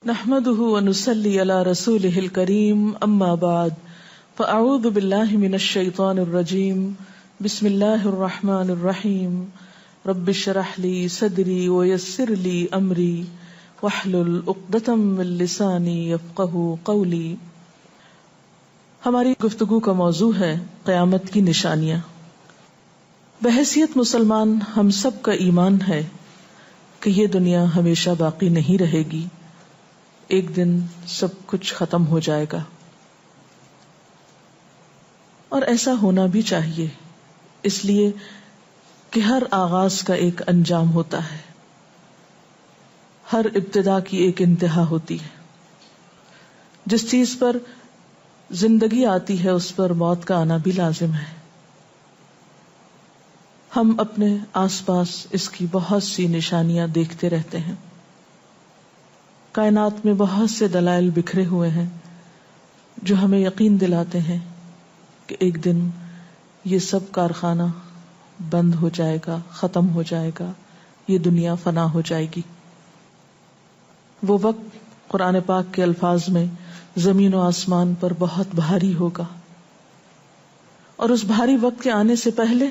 نحمده ونصلي على رسوله الكريم اما بعد فاعوذ بالله من الشيطان الرجيم بسم الله الرحمن الرحيم رب اشرح لي صدري ويسر لي امري واحلل عقدة من لساني يفقهوا قولي. ہماری گفتگو کا موضوع ہے قیامت کی نشانیاں. بحیثیت مسلمان ہم سب کا ایمان ہے کہ یہ دنیا ہمیشہ باقی نہیں رہے گی، ایک دن سب کچھ ختم ہو جائے گا، اور ایسا ہونا بھی چاہیے، اس لیے کہ ہر آغاز کا ایک انجام ہوتا ہے، ہر ابتدا کی ایک انتہا ہوتی ہے. جس چیز پر زندگی آتی ہے اس پر موت کا آنا بھی لازم ہے. ہم اپنے آس پاس اس کی بہت سی نشانیاں دیکھتے رہتے ہیں. کائنات میں بہت سے دلائل بکھرے ہوئے ہیں جو ہمیں یقین دلاتے ہیں کہ ایک دن یہ سب کارخانہ بند ہو جائے گا، ختم ہو جائے گا، یہ دنیا فنا ہو جائے گی. وہ وقت قرآن پاک کے الفاظ میں زمین و آسمان پر بہت بھاری ہوگا، اور اس بھاری وقت کے آنے سے پہلے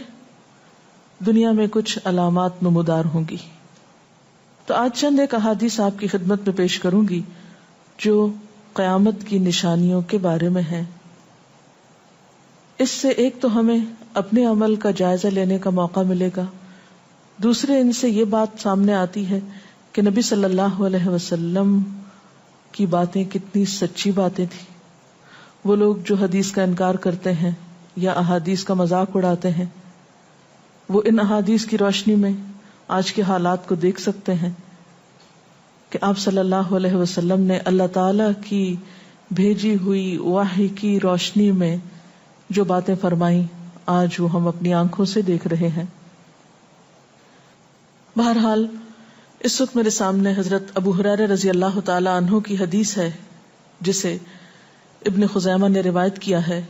دنیا میں کچھ علامات نمودار ہوں گی. تو آج چند ایک احادیث آپ کی خدمت میں پیش کروں گی جو قیامت کی نشانیوں کے بارے میں ہیں. اس سے ایک تو ہمیں اپنے عمل کا جائزہ لینے کا موقع ملے گا، دوسرے ان سے یہ بات سامنے آتی ہے کہ نبی صلی اللہ علیہ وسلم کی باتیں کتنی سچی باتیں تھیں. وہ لوگ جو حدیث کا انکار کرتے ہیں یا احادیث کا مذاق اڑاتے ہیں، وہ ان احادیث کی روشنی میں آج کے حالات کو دیکھ سکتے ہیں کہ آپ صلی اللہ علیہ وسلم نے اللہ تعالی کی بھیجی ہوئی وحی کی روشنی میں جو باتیں فرمائیں آج وہ ہم اپنی آنکھوں سے دیکھ رہے ہیں. بہرحال اس وقت میرے سامنے حضرت ابو ہریرہ رضی اللہ تعالی عنہ کی حدیث ہے جسے ابن خزیمہ نے روایت کیا ہے.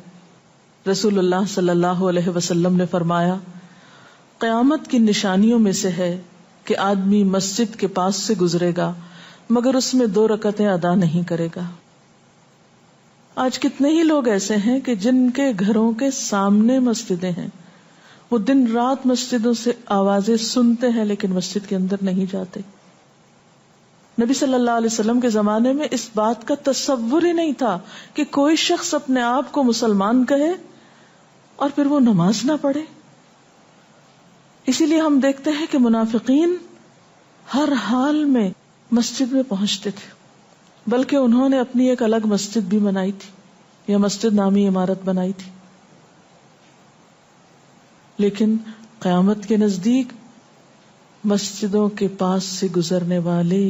رسول اللہ صلی اللہ علیہ وسلم نے فرمایا، قیامت کی نشانیوں میں سے ہے کہ آدمی مسجد کے پاس سے گزرے گا مگر اس میں 2 رکعتیں ادا نہیں کرے گا. آج کتنے ہی لوگ ایسے ہیں کہ جن کے گھروں کے سامنے مسجدیں ہیں، وہ دن رات مسجدوں سے آوازیں سنتے ہیں لیکن مسجد کے اندر نہیں جاتے. نبی صلی اللہ علیہ وسلم کے زمانے میں اس بات کا تصور ہی نہیں تھا کہ کوئی شخص اپنے آپ کو مسلمان کہے اور پھر وہ نماز نہ پڑھے. اسی لیے ہم دیکھتے ہیں کہ منافقین ہر حال میں مسجد میں پہنچتے تھے، بلکہ انہوں نے اپنی ایک الگ مسجد بھی بنائی تھی یا مسجد نامی عمارت بنائی تھی. لیکن قیامت کے نزدیک مسجدوں کے پاس سے گزرنے والے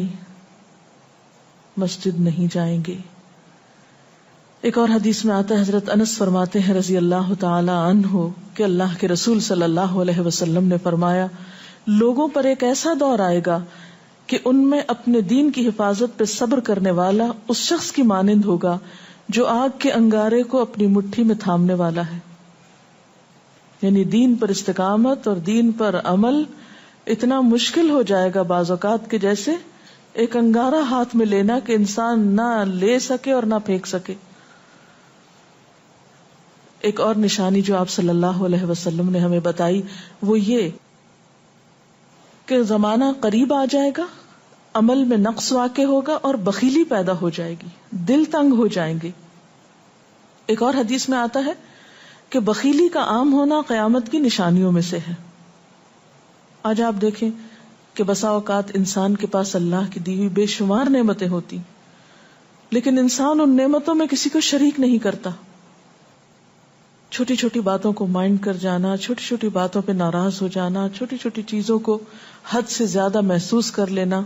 مسجد نہیں جائیں گے. ایک اور حدیث میں آتا ہے، حضرت انس فرماتے ہیں رضی اللہ تعالی عنہ کہ اللہ کے رسول صلی اللہ علیہ وسلم نے فرمایا، لوگوں پر ایک ایسا دور آئے گا کہ ان میں اپنے دین کی حفاظت پہ صبر کرنے والا اس شخص کی مانند ہوگا جو آگ کے انگارے کو اپنی مٹھی میں تھامنے والا ہے. یعنی دین پر استقامت اور دین پر عمل اتنا مشکل ہو جائے گا بعض اوقات کہ جیسے ایک انگارہ ہاتھ میں لینا کہ انسان نہ لے سکے اور نہ پھینک سکے. ایک اور نشانی جو آپ صلی اللہ علیہ وسلم نے ہمیں بتائی وہ یہ کہ زمانہ قریب آ جائے گا، عمل میں نقص واقع ہوگا اور بخیلی پیدا ہو جائے گی، دل تنگ ہو جائیں گے. ایک اور حدیث میں آتا ہے کہ بخیلی کا عام ہونا قیامت کی نشانیوں میں سے ہے. آج آپ دیکھیں کہ بسا اوقات انسان کے پاس اللہ کی دی ہوئی بے شمار نعمتیں ہوتی لیکن انسان ان نعمتوں میں کسی کو شریک نہیں کرتا. چھوٹی چھوٹی باتوں کو مائنڈ کر جانا، چھوٹی چھوٹی باتوں پہ ناراض ہو جانا، چھوٹی چھوٹی چیزوں کو حد سے زیادہ محسوس کر لینا،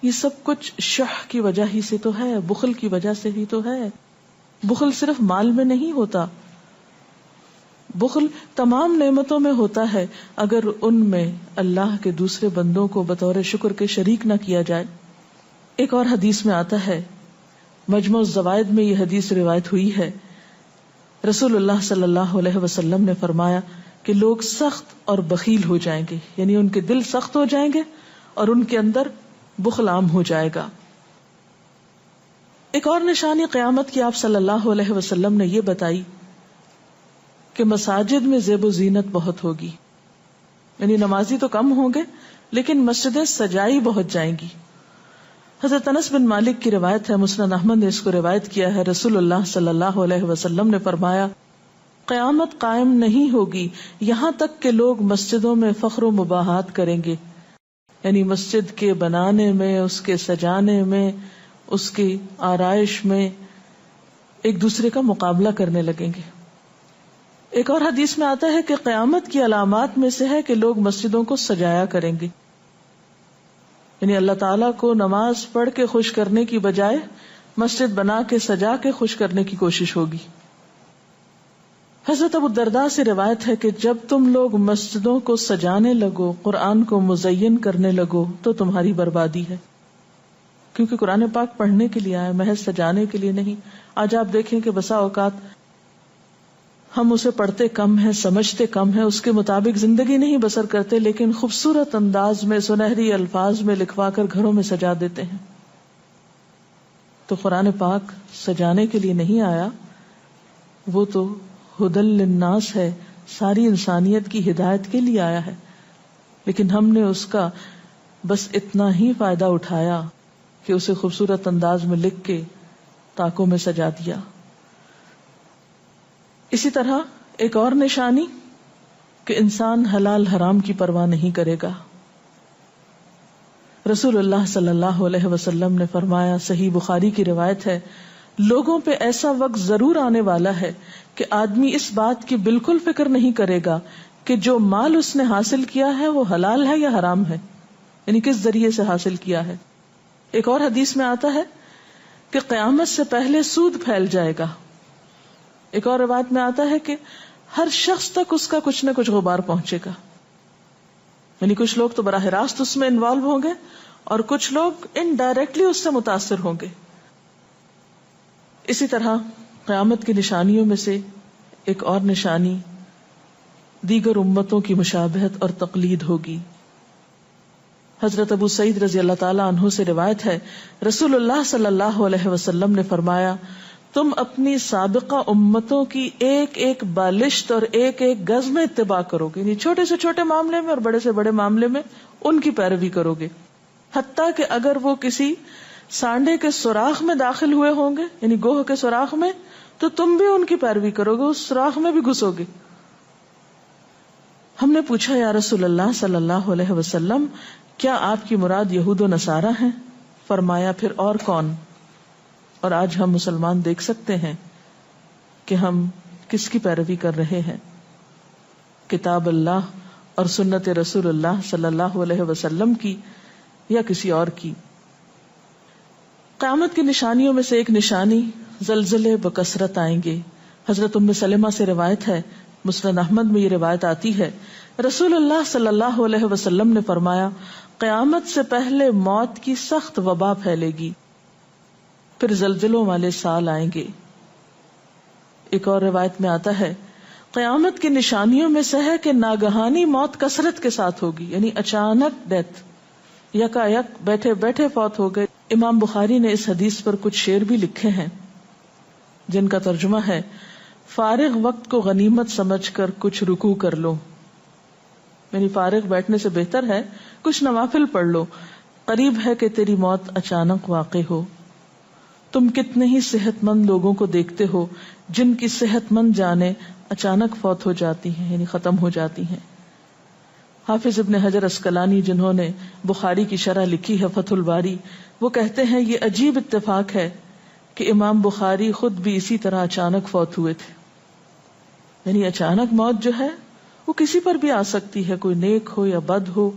یہ سب کچھ شح کی وجہ ہی سے تو ہے، بخل کی وجہ سے ہی تو ہے. بخل صرف مال میں نہیں ہوتا، بخل تمام نعمتوں میں ہوتا ہے اگر ان میں اللہ کے دوسرے بندوں کو بطور شکر کے شریک نہ کیا جائے. ایک اور حدیث میں آتا ہے، مجموع الزوائد میں یہ حدیث روایت ہوئی ہے، رسول اللہ صلی اللہ علیہ وسلم نے فرمایا کہ لوگ سخت اور بخیل ہو جائیں گے، یعنی ان کے دل سخت ہو جائیں گے اور ان کے اندر بخل عام ہو جائے گا. ایک اور نشانی قیامت کی آپ صلی اللہ علیہ وسلم نے یہ بتائی کہ مساجد میں زیب و زینت بہت ہوگی، یعنی نمازی تو کم ہوں گے لیکن مسجدیں سجائی بہت جائیں گی. حضرت انس بن مالک کی روایت ہے، مسند احمد نے اس کو روایت کیا ہے، رسول اللہ صلی اللہ علیہ وسلم نے فرمایا قیامت قائم نہیں ہوگی یہاں تک کہ لوگ مسجدوں میں فخر و مباحات کریں گے، یعنی مسجد کے بنانے میں، اس کے سجانے میں، اس کی آرائش میں ایک دوسرے کا مقابلہ کرنے لگیں گے. ایک اور حدیث میں آتا ہے کہ قیامت کی علامات میں سے ہے کہ لوگ مسجدوں کو سجایا کریں گے، یعنی اللہ تعالیٰ کو نماز پڑھ کے خوش کرنے کی بجائے مسجد بنا کے سجا کے خوش کرنے کی کوشش ہوگی. حضرت ابو الدرداء سے روایت ہے کہ جب تم لوگ مسجدوں کو سجانے لگو، قرآن کو مزین کرنے لگو تو تمہاری بربادی ہے، کیونکہ قرآن پاک پڑھنے کے لیے آئے، محض سجانے کے لیے نہیں. آج آپ دیکھیں کہ بسا اوقات ہم اسے پڑھتے کم ہیں، سمجھتے کم ہیں، اس کے مطابق زندگی نہیں بسر کرتے، لیکن خوبصورت انداز میں سنہری الفاظ میں لکھوا کر گھروں میں سجا دیتے ہیں. تو قرآن پاک سجانے کے لیے نہیں آیا، وہ تو ہدی للناس ہے، ساری انسانیت کی ہدایت کے لیے آیا ہے، لیکن ہم نے اس کا بس اتنا ہی فائدہ اٹھایا کہ اسے خوبصورت انداز میں لکھ کے تاکوں میں سجا دیا. اسی طرح ایک اور نشانی کہ انسان حلال حرام کی پرواہ نہیں کرے گا. رسول اللہ صلی اللہ علیہ وسلم نے فرمایا، صحیح بخاری کی روایت ہے، لوگوں پہ ایسا وقت ضرور آنے والا ہے کہ آدمی اس بات کی بالکل فکر نہیں کرے گا کہ جو مال اس نے حاصل کیا ہے وہ حلال ہے یا حرام ہے، یعنی کس ذریعے سے حاصل کیا ہے. ایک اور حدیث میں آتا ہے کہ قیامت سے پہلے سود پھیل جائے گا. ایک اور روایت میں آتا ہے کہ ہر شخص تک اس کا کچھ نہ کچھ غبار پہنچے گا، یعنی کچھ لوگ تو براہ راست اس میں انوالو ہوں گے اور کچھ لوگ انڈائریکٹلی اس سے متاثر ہوں گے. اسی طرح قیامت کی نشانیوں میں سے ایک اور نشانی دیگر امتوں کی مشابہت اور تقلید ہوگی. حضرت ابو سعید رضی اللہ تعالی عنہ سے روایت ہے، رسول اللہ صلی اللہ علیہ وسلم نے فرمایا، تم اپنی سابقہ امتوں کی ایک ایک بالشت اور ایک ایک گز میں اتباع کرو گے، یعنی چھوٹے سے چھوٹے معاملے میں اور بڑے سے بڑے معاملے میں ان کی پیروی کرو گے، حتیٰ کہ اگر وہ کسی سانڈے کے سوراخ میں داخل ہوئے ہوں گے، یعنی گوہ کے سوراخ میں، تو تم بھی ان کی پیروی کرو گے، اس سوراخ میں بھی گھسو گے. ہم نے پوچھا، یا رسول اللہ صلی اللہ علیہ وسلم، کیا آپ کی مراد یہود و نصارہ ہیں؟ فرمایا، پھر اور کون؟ اور آج ہم مسلمان دیکھ سکتے ہیں کہ ہم کس کی پیروی کر رہے ہیں، کتاب اللہ اور سنت رسول اللہ صلی اللہ علیہ وسلم کی یا کسی اور کی. قیامت کی نشانیوں میں سے ایک نشانی زلزلے بکثرت آئیں گے. حضرت ام سلمہ سے روایت ہے، مسند احمد میں یہ روایت آتی ہے، رسول اللہ صلی اللہ علیہ وسلم نے فرمایا، قیامت سے پہلے موت کی سخت وبا پھیلے گی، پھر زلزلوں والے سال آئیں گے. ایک اور روایت میں آتا ہے، قیامت کی نشانیوں میں سے ہے کہ ناگہانی موت کثرت کے ساتھ ہوگی، یعنی اچانک ڈیتھ، یکا یک بیٹھے بیٹھے فوت ہو گئے. امام بخاری نے اس حدیث پر کچھ شعر بھی لکھے ہیں جن کا ترجمہ ہے، فارغ وقت کو غنیمت سمجھ کر کچھ رکوع کر لو، یعنی فارغ بیٹھنے سے بہتر ہے کچھ نوافل پڑھ لو، قریب ہے کہ تیری موت اچانک واقع ہو. تم کتنے ہی صحت مند لوگوں کو دیکھتے ہو جن کی صحت مند جانیں اچانک فوت ہو جاتی ہیں، یعنی ختم ہو جاتی ہیں. حافظ ابن حجر عسقلانی جنہوں نے بخاری کی شرح لکھی ہے فتح الباری، وہ کہتے ہیں یہ عجیب اتفاق ہے کہ امام بخاری خود بھی اسی طرح اچانک فوت ہوئے تھے. یعنی اچانک موت جو ہے وہ کسی پر بھی آ سکتی ہے، کوئی نیک ہو یا بد ہو.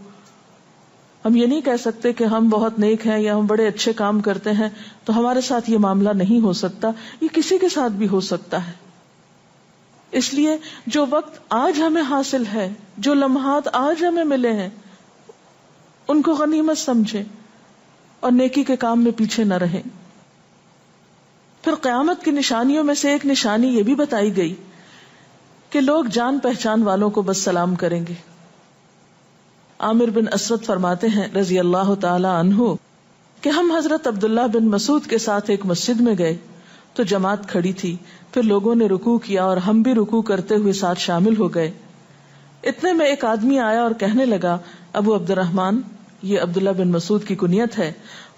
ہم یہ نہیں کہہ سکتے کہ ہم بہت نیک ہیں یا ہم بڑے اچھے کام کرتے ہیں تو ہمارے ساتھ یہ معاملہ نہیں ہو سکتا، یہ کسی کے ساتھ بھی ہو سکتا ہے. اس لیے جو وقت آج ہمیں حاصل ہے، جو لمحات آج ہمیں ملے ہیں، ان کو غنیمت سمجھیں اور نیکی کے کام میں پیچھے نہ رہیں. پھر قیامت کی نشانیوں میں سے ایک نشانی یہ بھی بتائی گئی کہ لوگ جان پہچان والوں کو بس سلام کریں گے. عامر بن اسود فرماتے ہیں رضی اللہ تعالی عنہ کہ ہم حضرت عبداللہ بن مسعود کے ساتھ ایک مسجد میں گئے تو جماعت کھڑی تھی، پھر لوگوں نے رکوع کیا اور ہم بھی رکوع کرتے ہوئے ساتھ شامل ہو گئے۔ اتنے میں ایک آدمی آیا اور کہنے لگا، ابو عبد الرحمن، یہ عبداللہ بن مسعود کی کنیت ہے،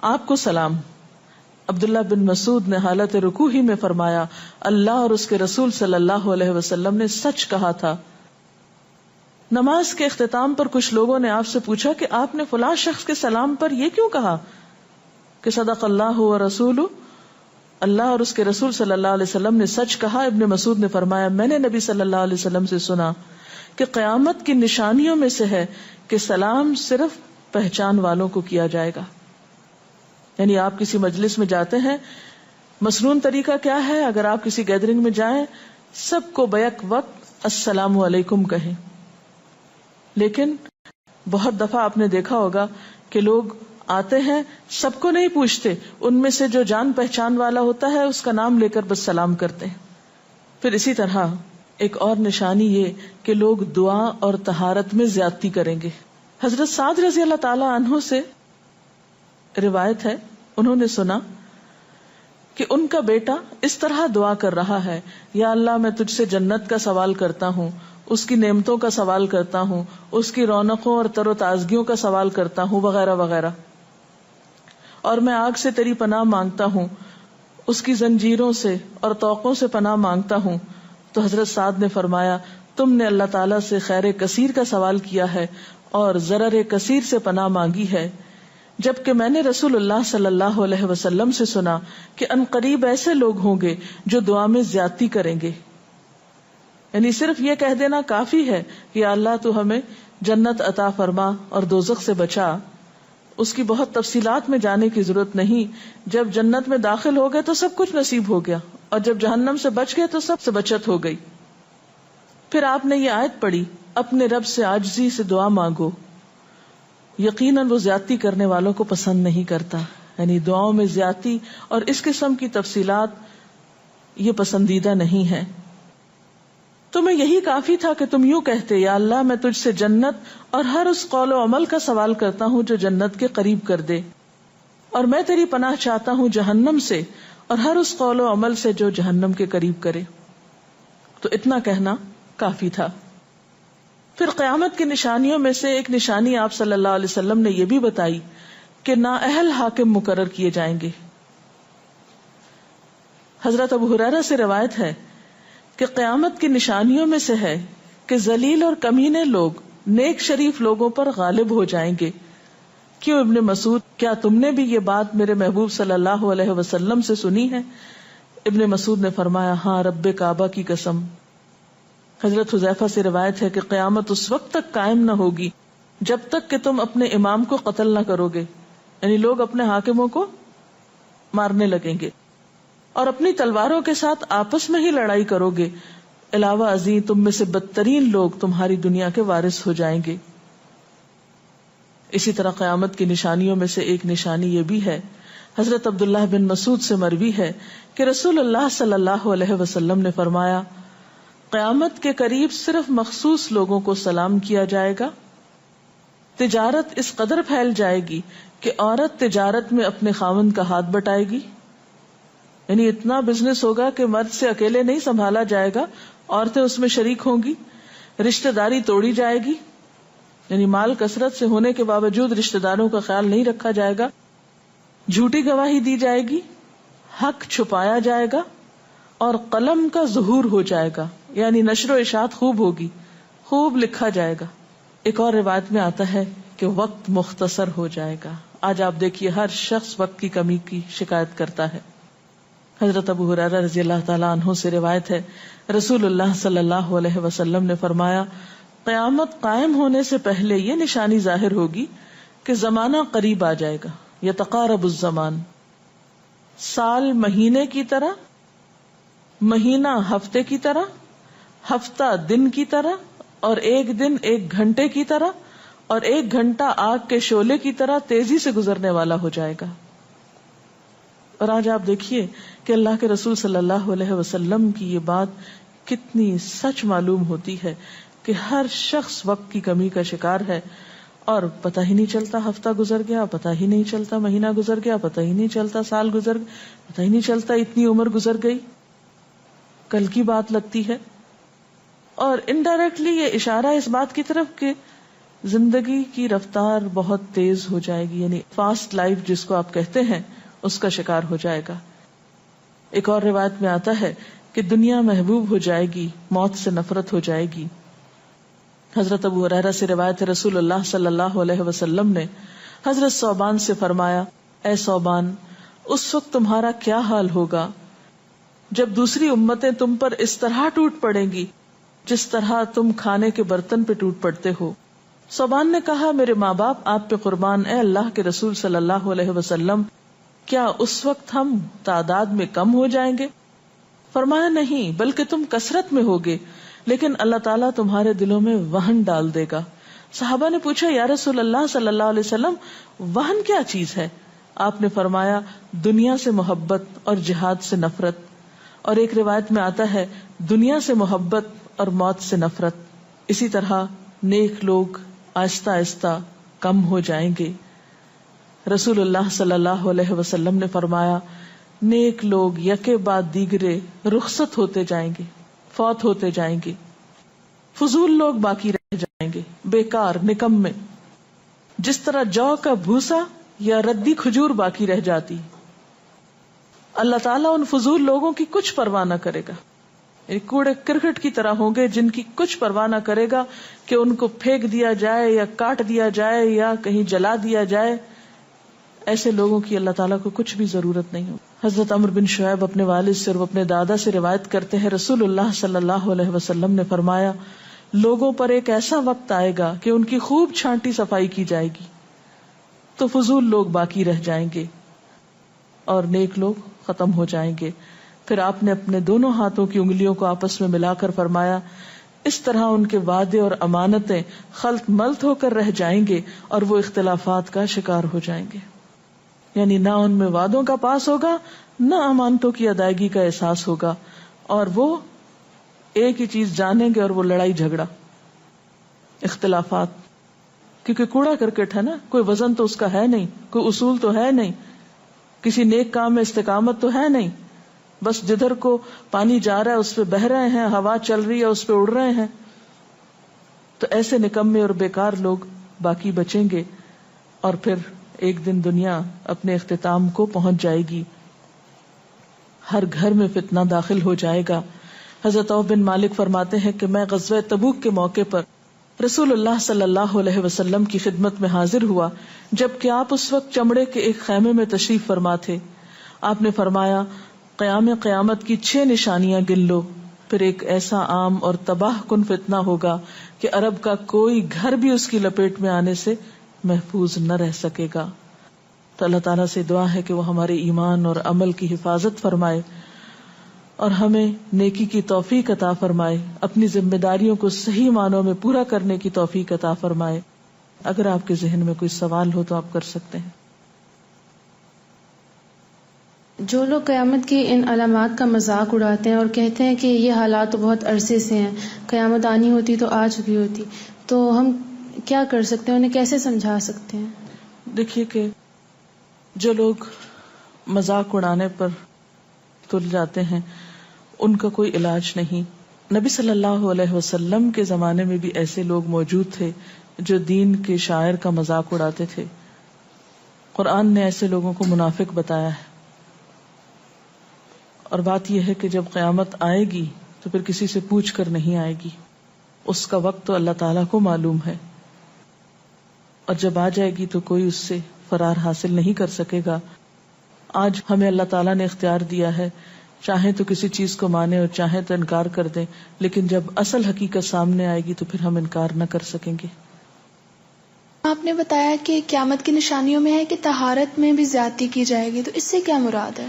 آپ کو سلام۔ عبداللہ بن مسعود نے حالت رکوع ہی میں فرمایا، اللہ اور اس کے رسول صلی اللہ علیہ وسلم نے سچ کہا تھا۔ نماز کے اختتام پر کچھ لوگوں نے آپ سے پوچھا کہ آپ نے فلاں شخص کے سلام پر یہ کیوں کہا کہ صدق اللہ و رسول، اللہ اور اس کے رسول صلی اللہ علیہ وسلم نے سچ کہا۔ ابن مسعود نے فرمایا، میں نے نبی صلی اللہ علیہ وسلم سے سنا کہ قیامت کی نشانیوں میں سے ہے کہ سلام صرف پہچان والوں کو کیا جائے گا۔ یعنی آپ کسی مجلس میں جاتے ہیں، مسنون طریقہ کیا ہے؟ اگر آپ کسی گیدرنگ میں جائیں، سب کو بیک وقت السلام علیکم کہیں، لیکن بہت دفعہ آپ نے دیکھا ہوگا کہ لوگ آتے ہیں، سب کو نہیں پوچھتے، ان میں سے جو جان پہچان والا ہوتا ہے اس کا نام لے کر بس سلام کرتے ہیں۔ پھر اسی طرح ایک اور نشانی یہ کہ لوگ دعا اور طہارت میں زیادتی کریں گے۔ حضرت سعد رضی اللہ تعالی عنہ سے روایت ہے، انہوں نے سنا کہ ان کا بیٹا اس طرح دعا کر رہا ہے، یا اللہ میں تجھ سے جنت کا سوال کرتا ہوں، اس کی نعمتوں کا سوال کرتا ہوں، اس کی رونقوں اور تر و تازگیوں کا سوال کرتا ہوں، وغیرہ وغیرہ، اور میں آگ سے تیری پناہ مانگتا ہوں، اس کی زنجیروں سے اور طوقوں سے پناہ مانگتا ہوں۔ تو حضرت سعد نے فرمایا، تم نے اللہ تعالیٰ سے خیر کثیر کا سوال کیا ہے اور ضرر کثیر سے پناہ مانگی ہے، جبکہ میں نے رسول اللہ صلی اللہ علیہ وسلم سے سنا کہ ان قریب ایسے لوگ ہوں گے جو دعا میں زیادتی کریں گے۔ یعنی صرف یہ کہہ دینا کافی ہے کہ اللہ تو ہمیں جنت عطا فرما اور دوزخ سے بچا، اس کی بہت تفصیلات میں جانے کی ضرورت نہیں۔ جب جنت میں داخل ہو گئے تو سب کچھ نصیب ہو گیا، اور جب جہنم سے بچ گئے تو سب سے بچت ہو گئی۔ پھر آپ نے یہ آیت پڑھی، اپنے رب سے عاجزی سے دعا مانگو، یقیناً وہ زیادتی کرنے والوں کو پسند نہیں کرتا۔ یعنی دعاؤں میں زیادتی اور اس قسم کی تفصیلات یہ پسندیدہ نہیں ہے۔ تمہیں یہی کافی تھا کہ تم یوں کہتے، یا اللہ میں تجھ سے جنت اور ہر اس قول و عمل کا سوال کرتا ہوں جو جنت کے قریب کر دے، اور میں تیری پناہ چاہتا ہوں جہنم سے اور ہر اس قول و عمل سے جو جہنم کے قریب کرے۔ تو اتنا کہنا کافی تھا۔ پھر قیامت کی نشانیوں میں سے ایک نشانی آپ صلی اللہ علیہ وسلم نے یہ بھی بتائی کہ نااہل حاکم مقرر کیے جائیں گے۔ حضرت ابو ہریرہ سے روایت ہے کہ قیامت کی نشانیوں میں سے ہے کہ ذلیل اور کمینے لوگ نیک شریف لوگوں پر غالب ہو جائیں گے۔ کیوں ابن مسعود، کیا تم نے بھی یہ بات میرے محبوب صلی اللہ علیہ وسلم سے سنی ہے؟ ابن مسعود نے فرمایا، ہاں رب کعبہ کی قسم۔ حضرت حذیفہ سے روایت ہے کہ قیامت اس وقت تک قائم نہ ہوگی جب تک کہ تم اپنے امام کو قتل نہ کرو گے، یعنی لوگ اپنے حاکموں کو مارنے لگیں گے اور اپنی تلواروں کے ساتھ آپس میں ہی لڑائی کرو گے، علاوہ ازیں تم میں سے بدترین لوگ تمہاری دنیا کے وارث ہو جائیں گے۔ اسی طرح قیامت کی نشانیوں میں سے ایک نشانی یہ بھی ہے، حضرت عبداللہ بن مسعود سے مروی ہے کہ رسول اللہ صلی اللہ علیہ وسلم نے فرمایا، قیامت کے قریب صرف مخصوص لوگوں کو سلام کیا جائے گا۔ تجارت اس قدر پھیل جائے گی کہ عورت تجارت میں اپنے خاوند کا ہاتھ بٹائے گی، یعنی اتنا بزنس ہوگا کہ مرد سے اکیلے نہیں سنبھالا جائے گا، عورتیں اس میں شریک ہوں گی۔ رشتہ داری توڑی جائے گی، یعنی مال کثرت سے ہونے کے باوجود رشتہ داروں کا خیال نہیں رکھا جائے گا۔ جھوٹی گواہی دی جائے گی، حق چھپایا جائے گا، اور قلم کا ظہور ہو جائے گا، یعنی نشر و اشاعت خوب ہوگی، خوب لکھا جائے گا۔ ایک اور روایت میں آتا ہے کہ وقت مختصر ہو جائے گا۔ آج آپ دیکھیے ہر شخص وقت کی کمی کی شکایت کرتا ہے۔ حضرت ابو ہریرہ رضی اللہ تعالیٰ عنہ سے روایت ہے، رسول اللہ صلی اللہ علیہ وسلم نے فرمایا، قیامت قائم ہونے سے پہلے یہ نشانی ظاہر ہوگی کہ زمانہ قریب آ جائے گا، یتقارب الزمان، سال مہینے کی طرح، مہینہ ہفتے کی طرح، ہفتہ دن کی طرح، اور ایک دن ایک گھنٹے کی طرح، اور ایک گھنٹہ آگ کے شعلے کی طرح تیزی سے گزرنے والا ہو جائے گا۔ اور آج آپ دیکھیے کہ اللہ کے رسول صلی اللہ علیہ وسلم کی یہ بات کتنی سچ معلوم ہوتی ہے کہ ہر شخص وقت کی کمی کا شکار ہے، اور پتہ ہی نہیں چلتا ہفتہ گزر گیا، پتہ ہی نہیں چلتا مہینہ گزر گیا، پتہ ہی نہیں چلتا سال گزر گیا، پتہ ہی نہیں چلتا اتنی عمر گزر گئی، کل کی بات لگتی ہے. اور انڈائریکٹلی یہ اشارہ اس بات کی طرف کہ زندگی کی رفتار بہت تیز ہو جائے گی، یعنی فاسٹ لائف جس کو آپ کہتے ہیں اس کا شکار ہو جائے گا. ایک اور روایت میں آتا ہے کہ دنیا محبوب ہو جائے گی، موت سے نفرت ہو جائے گی. حضرت ابو ہریرہ سے روایت ہے، رسول اللہ صلی اللہ علیہ وسلم نے حضرت ثوبان سے فرمایا، اے ثوبان، اس وقت تمہارا کیا حال ہوگا جب دوسری امتیں تم پر اس طرح ٹوٹ پڑیں گی جس طرح تم کھانے کے برتن پہ ٹوٹ پڑتے ہو. ثوبان نے کہا، میرے ماں باپ آپ پہ قربان، اے اللہ کے رسول صلی اللہ علیہ وسلم، کیا اس وقت ہم تعداد میں کم ہو جائیں گے؟ فرمایا، نہیں، بلکہ تم کثرت میں ہوگے، لیکن اللہ تعالیٰ تمہارے دلوں میں وہن ڈال دے گا. صحابہ نے پوچھا، یا رسول اللہ صلی اللہ علیہ وسلم، وہن کیا چیز ہے؟ آپ نے فرمایا، دنیا سے محبت اور جہاد سے نفرت. اور ایک روایت میں آتا ہے، دنیا سے محبت اور موت سے نفرت. اسی طرح نیک لوگ آہستہ آہستہ کم ہو جائیں گے. رسول اللہ صلی اللہ علیہ وسلم نے فرمایا، نیک لوگ یکے بعد دیگرے رخصت ہوتے جائیں گے، فوت ہوتے جائیں گے. فضول لوگ باقی رہ جائیں گے، بیکار، نکمے، جس طرح جو کا بھوسا یا ردی کھجور باقی رہ جاتی. اللہ تعالیٰ ان فضول لوگوں کی کچھ پرواہ نہ کرے گا، کوڑے کرکٹ کی طرح ہوں گے جن کی کچھ پرواہ نہ کرے گا کہ ان کو پھینک دیا جائے یا کاٹ دیا جائے یا کہیں جلا دیا جائے. ایسے لوگوں کی اللہ تعالیٰ کو کچھ بھی ضرورت نہیں ہو. حضرت عمرو بن شعیب اپنے والد سے اور اپنے دادا سے روایت کرتے ہیں، رسول اللہ صلی اللہ علیہ وسلم نے فرمایا، لوگوں پر ایک ایسا وقت آئے گا کہ ان کی خوب چھانٹی صفائی کی جائے گی تو فضول لوگ باقی رہ جائیں گے اور نیک لوگ ختم ہو جائیں گے. پھر آپ نے اپنے دونوں ہاتھوں کی انگلیوں کو آپس میں ملا کر فرمایا، اس طرح ان کے وعدے اور امانتیں خلط ملط ہو کر رہ جائیں گے اور وہ اختلافات کا شکار ہو جائیں گے. یعنی نہ ان میں وعدوں کا پاس ہوگا، نہ امانتوں کی ادائیگی کا احساس ہوگا، اور وہ ایک ہی چیز جانیں گے اور وہ لڑائی جھگڑا، اختلافات. کیونکہ کوڑا کرکٹ ہے نا، کوئی وزن تو اس کا ہے نہیں، کوئی اصول تو ہے نہیں، کسی نیک کام میں استقامت تو ہے نہیں، بس جدھر کو پانی جا رہا ہے اس پہ بہ رہے ہیں، ہوا چل رہی ہے اس پہ اڑ رہے ہیں. تو ایسے نکمے اور بیکار لوگ باقی بچیں گے اور پھر ایک دن دنیا اپنے اختتام کو پہنچ جائے گی. ہر گھر میں فتنہ داخل ہو جائے گا. حضرت عوف بن مالک فرماتے ہیں کہ میں غزوہ تبوک کے موقع پر رسول اللہ صلی اللہ علیہ وسلم کی خدمت میں حاضر ہوا جبکہ آپ اس وقت چمڑے کے ایک خیمے میں تشریف فرما تھے. آپ نے فرمایا، قیامت کی 6 نشانیاں گن لو. پھر ایک ایسا عام اور تباہ کن فتنہ ہوگا کہ عرب کا کوئی گھر بھی اس کی لپیٹ میں آنے سے محفوظ نہ رہ سکے گا. تو اللہ تعالیٰ سے دعا ہے کہ وہ ہمارے ایمان اور عمل کی حفاظت فرمائے اور ہمیں نیکی کی توفیق عطا فرمائے، اپنی ذمہ داریوں کو صحیح معنوں میں پورا کرنے کی توفیق عطا فرمائے. اگر آپ کے ذہن میں کوئی سوال ہو تو آپ کر سکتے ہیں. جو لوگ قیامت کی ان علامات کا مذاق اڑاتے ہیں اور کہتے ہیں کہ یہ حالات تو بہت عرصے سے ہیں، قیامت آنی ہوتی تو آ چکی ہوتی، تو ہم کیا کر سکتے ہیں، انہیں کیسے سمجھا سکتے ہیں؟ دیکھیے کہ جو لوگ مذاق اڑانے پر تل جاتے ہیں ان کا کوئی علاج نہیں. نبی صلی اللہ علیہ وسلم کے زمانے میں بھی ایسے لوگ موجود تھے جو دین کے شاعر کا مذاق اڑاتے تھے. قرآن نے ایسے لوگوں کو منافق بتایا ہے. اور بات یہ ہے کہ جب قیامت آئے گی تو پھر کسی سے پوچھ کر نہیں آئے گی، اس کا وقت تو اللہ تعالیٰ کو معلوم ہے، اور جب آ جائے گی تو کوئی اس سے فرار حاصل نہیں کر سکے گا. آج ہمیں اللہ تعالیٰ نے اختیار دیا ہے، چاہیں تو کسی چیز کو مانیں اور چاہیں تو انکار کر دیں، لیکن جب اصل حقیقت سامنے آئے گی تو پھر ہم انکار نہ کر سکیں گے. آپ نے بتایا کہ قیامت کی نشانیوں میں ہے کہ طہارت میں بھی زیادتی کی جائے گی، تو اس سے کیا مراد ہے؟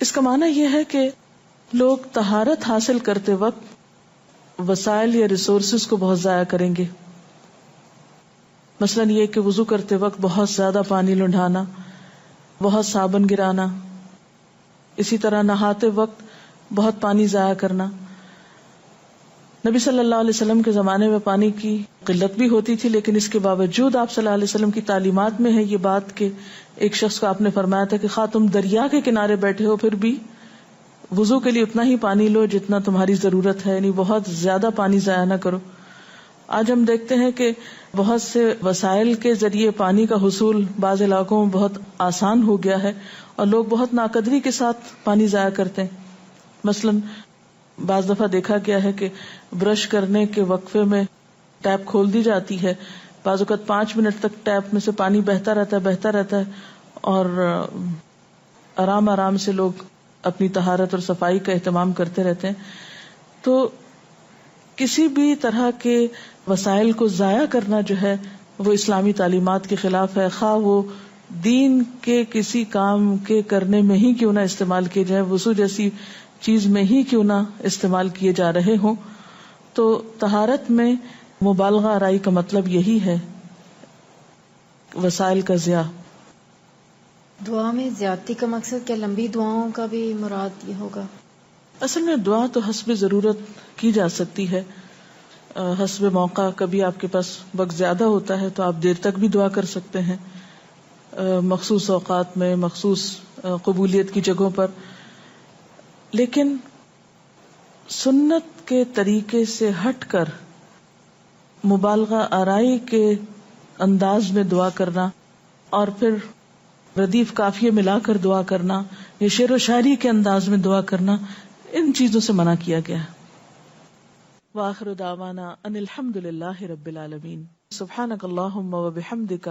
اس کا معنی یہ ہے کہ لوگ طہارت حاصل کرتے وقت وسائل یا ریسورسز کو بہت ضائع کریں گے. مثلاً یہ کہ وضو کرتے وقت بہت زیادہ پانی لنڈھانا، بہت صابن گرانا، اسی طرح نہاتے وقت بہت پانی ضائع کرنا. نبی صلی اللہ علیہ وسلم کے زمانے میں پانی کی قلت بھی ہوتی تھی، لیکن اس کے باوجود آپ صلی اللہ علیہ وسلم کی تعلیمات میں ہے یہ بات کہ ایک شخص کو آپ نے فرمایا تھا کہ خواہ تم دریا کے کنارے بیٹھے ہو پھر بھی وضو کے لیے اتنا ہی پانی لو جتنا تمہاری ضرورت ہے، یعنی بہت زیادہ پانی ضائع نہ کرو. آج ہم دیکھتے ہیں کہ بہت سے وسائل کے ذریعے پانی کا حصول بعض علاقوں میں بہت آسان ہو گیا ہے اور لوگ بہت ناقدری کے ساتھ پانی ضائع کرتے ہیں. مثلا بعض دفعہ دیکھا گیا ہے کہ برش کرنے کے وقفے میں ٹیپ کھول دی جاتی ہے، بعض اوقات 5 منٹ تک ٹیپ میں سے پانی بہتا رہتا ہے اور آرام آرام سے لوگ اپنی طہارت اور صفائی کا اہتمام کرتے رہتے ہیں. تو کسی بھی طرح کے وسائل کو ضائع کرنا جو ہے وہ اسلامی تعلیمات کے خلاف ہے، خواہ وہ دین کے کسی کام کے کرنے میں ہی کیوں نہ استعمال کیے جائے، وضو جیسی چیز میں ہی کیوں نہ استعمال کیے جا رہے ہوں. تو طہارت میں مبالغہ آرائی کا مطلب یہی ہے، وسائل کا ضیاع. دعا میں زیادتی کا مقصد کیا لمبی دعاؤں کا بھی مراد یہ ہوگا؟ اصل میں دعا تو حسب ضرورت کی جا سکتی ہے، حسب موقع. کبھی آپ کے پاس وقت زیادہ ہوتا ہے تو آپ دیر تک بھی دعا کر سکتے ہیں، مخصوص اوقات میں، مخصوص قبولیت کی جگہوں پر. لیکن سنت کے طریقے سے ہٹ کر مبالغہ آرائی کے انداز میں دعا کرنا اور پھر ردیف قافیے ملا کر دعا کرنا یا شعر و شاعری کے انداز میں دعا کرنا، ان چیزوں سے منع کیا گیا. وآخر دعوانا ان الحمد للہ رب العالمین. سبحانک اللہم وبحمدک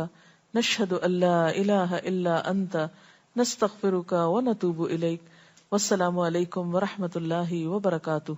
نشہد ان لا الہ الا انت نستغفرک ونتوب الیک. والسلام علیکم ورحمۃ اللہ وبرکاتہ.